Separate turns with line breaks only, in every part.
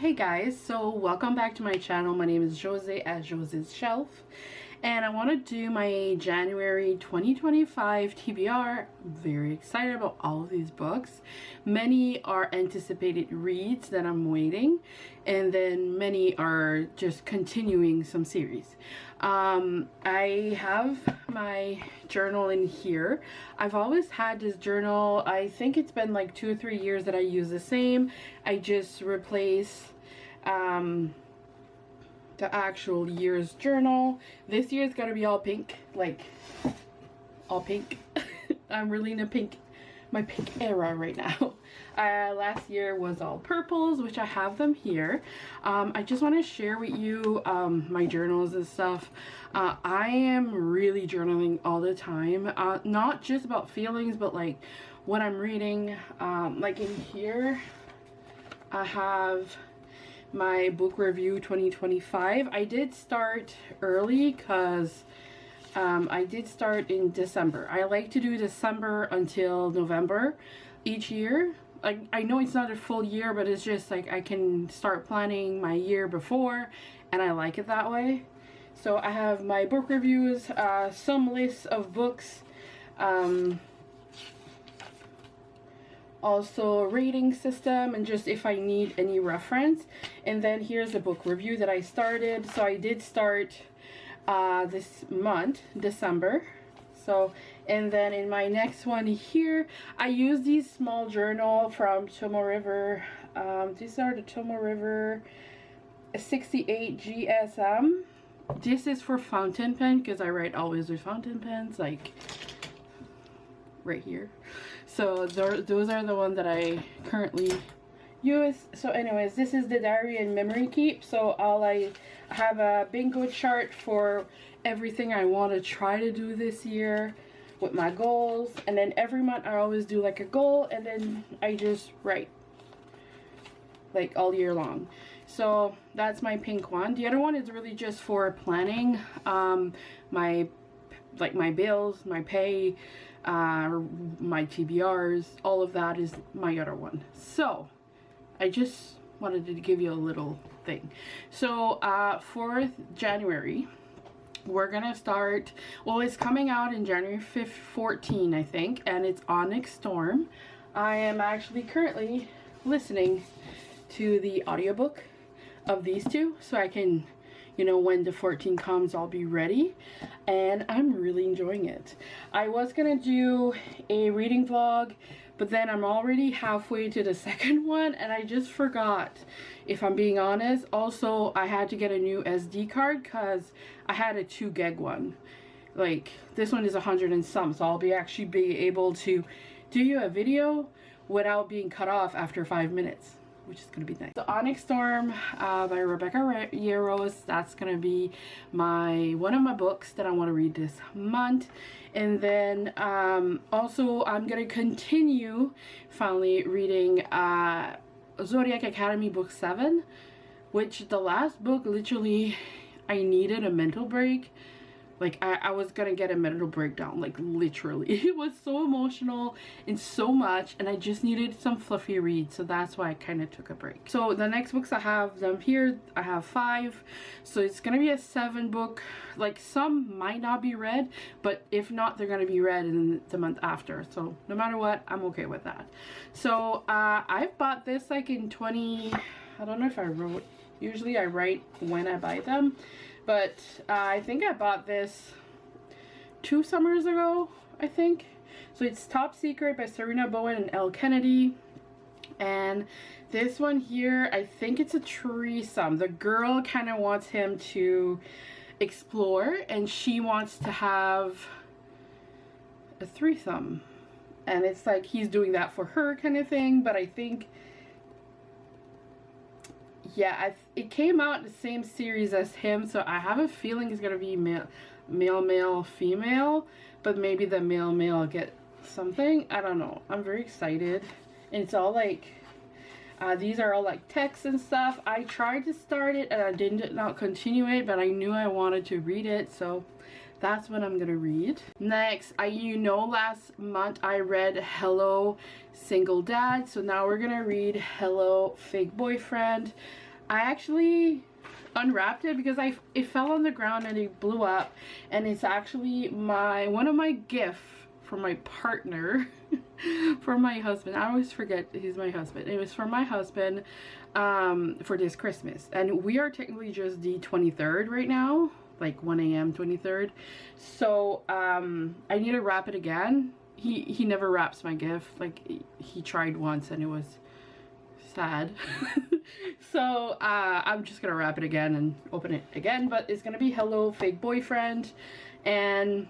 Hey guys, so welcome back to my channel. My name is Jose at Jose's Shelf, and I want to do my January 2025 TBR. I'm very excited about all of these books. Many are anticipated reads that I'm waiting, and then many are just continuing some series. I have my journal in here. I've always had this journal. I think it's been like 2 or 3 years that I use the same. I just replace the actual year's journal. This year is gonna be all pink, like all pink. I'm really in my pink era right now. Last year was all purples, which I have them here. I just want to share with you my journals and stuff. I am really journaling all the time, not just about feelings, but like what I'm reading. Like in here I have my book review 2025. I did start early because I did start in December. I like to do December until November each year. Like, I know it's not a full year, but it's just like I can start planning my year before, and I like it that way. So I have my book reviews, some lists of books, also a rating system, and just if I need any reference. And then here's the book review that I started. So I did start this month, December. So, and then in my next one here, I use these small journal from Tomo River. These are the Tomo River 68 GSM. This is for fountain pen because I write always with fountain pens, like right here. So those are the ones that I currently use. So anyways, this is the diary and memory keep. So I have a bingo chart for everything I want to try to do this year with my goals, and then every month I always do like a goal, and then I just write like all year long. So that's my pink one. The other one is really just for planning my bills, my pay, my TBRs, all of that is my other one. So I just wanted to give you a little thing. So for January, we're gonna start, well, it's coming out in January 5th, 14, I think, and it's Onyx Storm. I am actually currently listening to the audiobook of these two, so I can, you know, when the 14 comes, I'll be ready, and I'm really enjoying it. I was gonna do a reading vlog, but then I'm already halfway to the second one, and I just forgot, if I'm being honest. Also, I had to get a new SD card because I had a 2 gig one. Like, this one is 100 and some, so I'll actually be able to do you a video without being cut off after 5 minutes, which is gonna be nice. The Onyx Storm by Rebecca Yarros, that's gonna be one of my books that I want to read this month. And then also I'm gonna continue finally reading Zodiac Academy book 7, which the last book, literally I needed a mental break. Like, I was gonna get a mental breakdown, like literally. It was so emotional and so much, and I just needed some fluffy reads, so that's why I kind of took a break. So the next books, I have them here. I have 5, so it's gonna be a 7 book. Like, some might not be read, but if not, they're gonna be read in the month after. So no matter what, I'm okay with that. So I've bought this like in I don't know if I wrote. Usually I write when I buy them, but I think I bought this 2 summers ago, I think. So it's Top Secret by Serena Bowen and Elle Kennedy. And this one here, I think it's a threesome. The girl kind of wants him to explore, and she wants to have a threesome. And it's like he's doing that for her kind of thing, but I think, yeah, it came out in the same series as him, so I have a feeling it's gonna be male, female, but maybe the male get something. I don't know. I'm very excited, and it's all like these are all like texts and stuff. I tried to start it and I did not continue it, but I knew I wanted to read it, so that's what I'm gonna read. Next, last month I read Hello Single Dad, so now we're gonna read Hello Fake Boyfriend. I actually unwrapped it because it fell on the ground and it blew up, and it's actually one of my gifts from my partner for my husband. I always forget he's my husband. It was for my husband for this Christmas, and we are technically just the 23rd right now, like 1 a.m. 23rd. So I need to wrap it again. He never wraps my gift. Like, he tried once and it was sad. So I'm just gonna wrap it again and open it again, but it's gonna be Hello Fake Boyfriend, and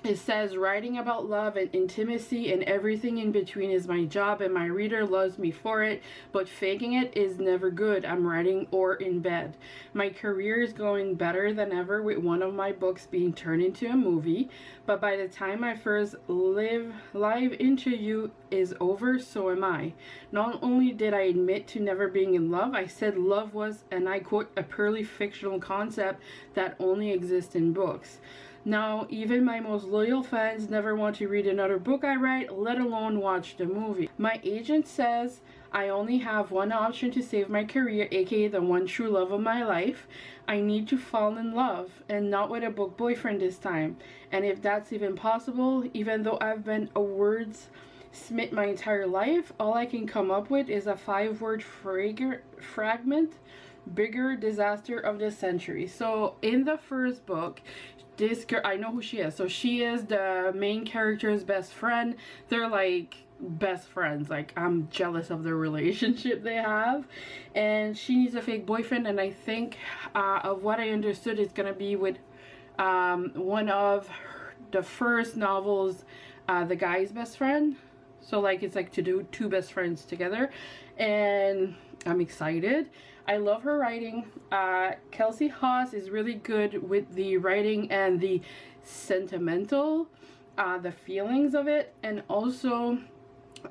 it says, writing about love and intimacy and everything in between is my job, and my reader loves me for it, but faking it is never good. I'm writing or in bed. My career is going better than ever with one of my books being turned into a movie, but by the time my first live interview is over, so am I. Not only did I admit to never being in love, I said love was, and I quote, a purely fictional concept that only exists in books. Now, even my most loyal fans never want to read another book I write, let alone watch the movie. My agent says I only have one option to save my career, aka the one true love of my life. I need to fall in love, and not with a book boyfriend this time. And if that's even possible, even though I've been a wordsmith my entire life, all I can come up with is a 5-word fragment, bigger disaster of the century. So in the first book, this girl, I know who she is. So she is the main character's best friend. They're like best friends. Like, I'm jealous of the relationship they have. And she needs a fake boyfriend. And I think of what I understood, it's gonna be with one of the first novels, the guy's best friend. So like, it's like to do 2 best friends together. And I'm excited. I love her writing. Kelsey Haas is really good with the writing and the sentimental, the feelings of it, and also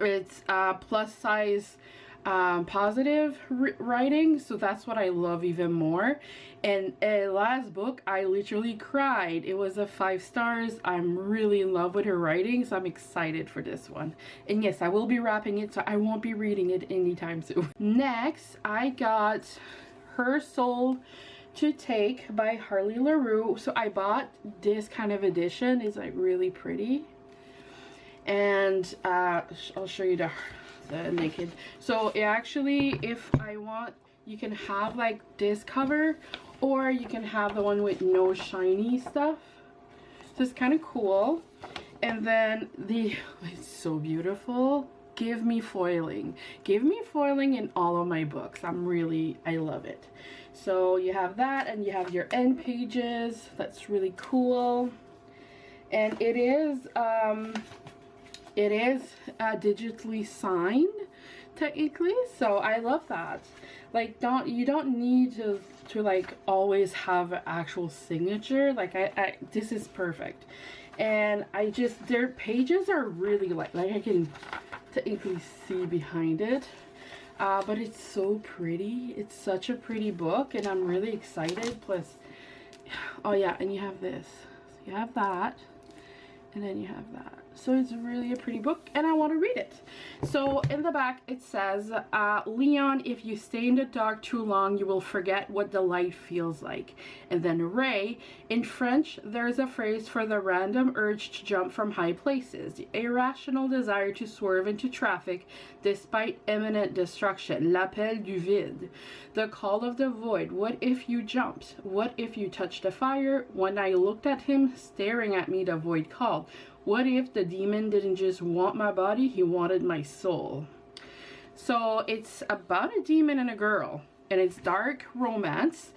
it's plus size positive writing, so that's what I love even more. And last book, I literally cried. It was a 5 stars. I'm really in love with her writing, so I'm excited for this one. And yes, I will be wrapping it, so I won't be reading it anytime soon. Next, I got Her Soul to Take by Harley LaRue. So I bought this kind of edition. It's like really pretty, and I'll show you the naked. So it actually, if I want, you can have like this cover, or you can have the one with no shiny stuff. So it's kind of cool. And then it's so beautiful. Give me foiling. Give me foiling in all of my books. I love it. So you have that, and you have your end pages. That's really cool. And it is digitally signed technically, so I love that. Like, you don't need to like always have an actual signature. Like, this is perfect. And their pages are really like I can technically see behind it, but it's so pretty. It's such a pretty book, and I'm really excited. Plus, oh yeah, and you have this. So you have that, and then you have that. So it's really a pretty book, and I want to read it. So in the back it says, Leon, if you stay in the dark too long, you will forget what the light feels like. And then Ray, in French, there's a phrase for the random urge to jump from high places, the irrational desire to swerve into traffic despite imminent destruction, l'appel du vide, the call of the void. What if you jumped? What if you touched the fire? When I looked at him staring at me, the void called. What if the demon didn't just want my body, he wanted my soul? So it's about a demon and a girl, and it's dark romance,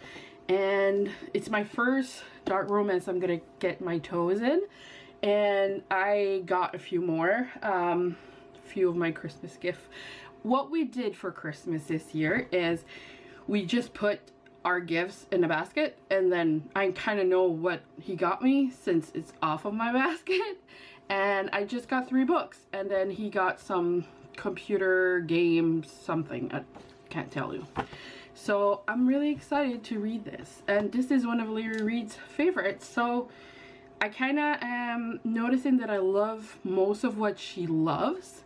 and it's my first dark romance I'm gonna get my toes in. And I got a few more, few of my Christmas gifts. What we did for Christmas this year is we just put our gifts in a basket, and then I kind of know what he got me since it's off of my basket. And I just got 3 books, and then he got some computer game something, I can't tell you. So I'm really excited to read this, and this is one of Larry Reed's favorites, so I kind of am noticing that I love most of what she loves.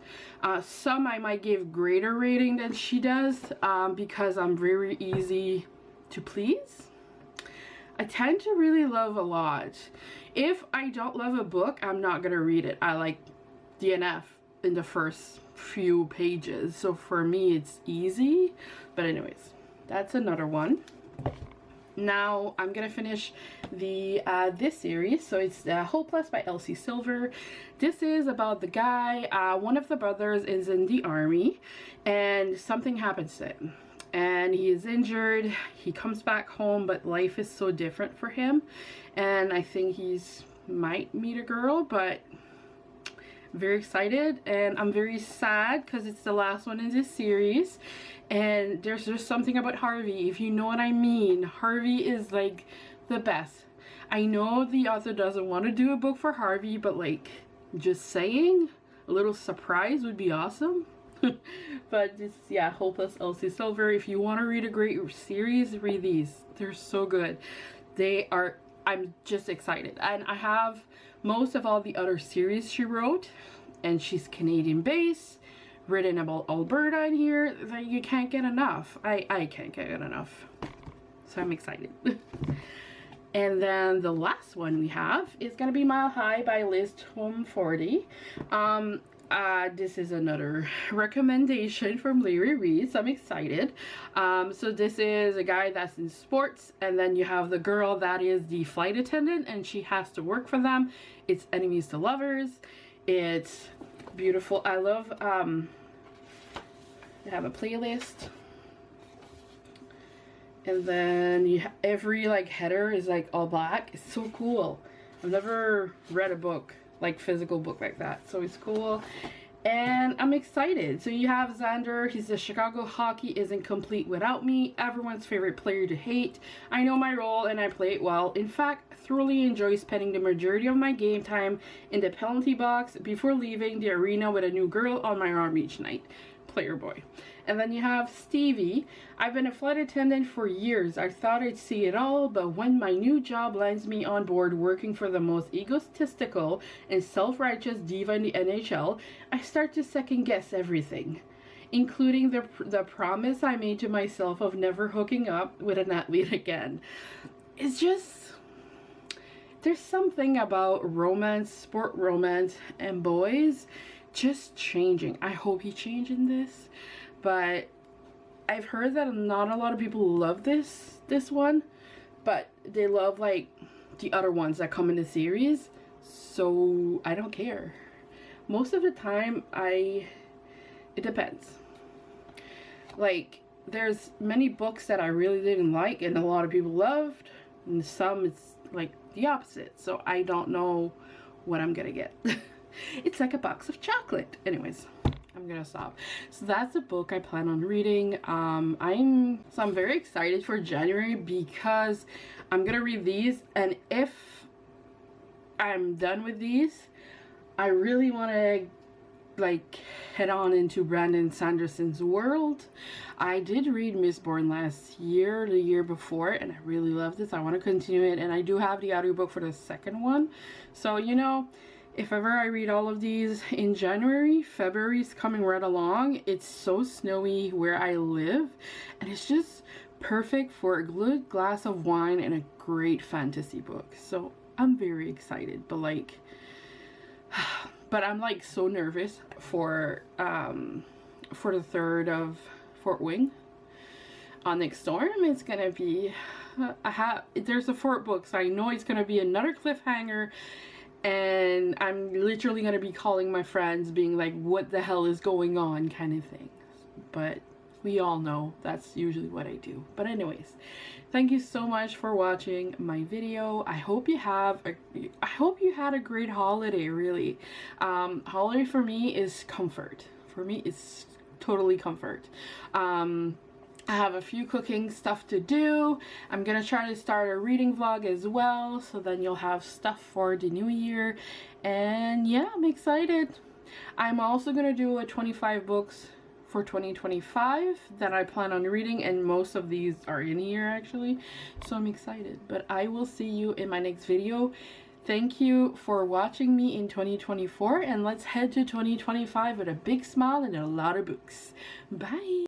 Some I might give greater rating than she does because I'm very easy to please. I tend to really love a lot. If I don't love a book, I'm not gonna read it. I like DNF in the first few pages, so for me it's easy. But anyways, that's another one. Now I'm gonna finish the this series. So it's Hopeless by Elsie Silver. This is about the guy, one of the brothers is in the army and something happens to him and he is injured. He comes back home, but life is so different for him, and I think he's might meet a girl, but I'm very excited and I'm very sad because it's the last one in this series. And there's just something about Harvey, if you know what I mean. Harvey is like the best. I know the author doesn't want to do a book for Harvey, but like, just saying, a little surprise would be awesome. But it's, yeah, Hopeless Elsie Silver. If you want to read a great series, read these. They're so good. They are, I'm just excited. And I have most of all the other series she wrote, and she's Canadian based, written about Alberta in here, that you can't get enough. I can't get enough. So I'm excited. And then the last one we have is gonna be Mile High by Liz Tom40. This is another recommendation from Larry Reed, so I'm excited. So this is a guy that's in sports, and then you have the girl that is the flight attendant and she has to work for them. It's enemies to lovers. It's beautiful. I love I have a playlist, and then you every like header is like all black. It's so cool. I've never read a book, like physical book like that, so it's cool and I'm excited. So you have Xander. He's the Chicago hockey isn't complete without me, everyone's favorite player to hate. I know my role and I play it well. In fact, thoroughly enjoy spending the majority of my game time in the penalty box before leaving the arena with a new girl on my arm each night. Player boy. And then you have Stevie. I've been a flight attendant for years. I thought I'd see it all, but when my new job lands me on board working for the most egotistical and self-righteous diva in the NHL, I start to second guess everything, including the promise I made to myself of never hooking up with an athlete again. It's just, there's something about romance, sport romance, and boys just changing. I hope he changed in this, but I've heard that not a lot of people love this one, but they love like the other ones that come in the series, so I don't care. Most of the time it depends. Like, there's many books that I really didn't like and a lot of people loved, and some it's like the opposite, so I don't know what I'm gonna get. It's like a box of chocolate. Anyways, I'm gonna stop. So that's a book I plan on reading. I'm very excited for January because I'm gonna read these, and if I'm done with these, I really want to like head on into Brandon Sanderson's world. I did read Mistborn last year, the year before, and I really loved this. I want to continue it, and I do have the audiobook for the second one. So, you know, if ever I read all of these in January, February's coming right along. It's so snowy where I live, and it's just perfect for a good glass of wine and a great fantasy book. So I'm very excited, but like, but I'm like so nervous for the 3rd of Fort Wing. Onyx Storm is gonna be, there's a Fort book, so I know it's gonna be another cliffhanger. And I'm literally going to be calling my friends being like, what the hell is going on, kind of thing. But we all know that's usually what I do. But anyways, thank you so much for watching my video. I hope you had a great holiday, really. Holiday for me is comfort. For me, it's totally comfort. I have a few cooking stuff to do. I'm gonna try to start a reading vlog as well, so then you'll have stuff for the new year. And yeah, I'm excited. I'm also gonna do a 25 books for 2025 that I plan on reading, and most of these are in here actually, so I'm excited. But I will see you in my next video. Thank you for watching me in 2024, and let's head to 2025 with a big smile and a lot of books. Bye!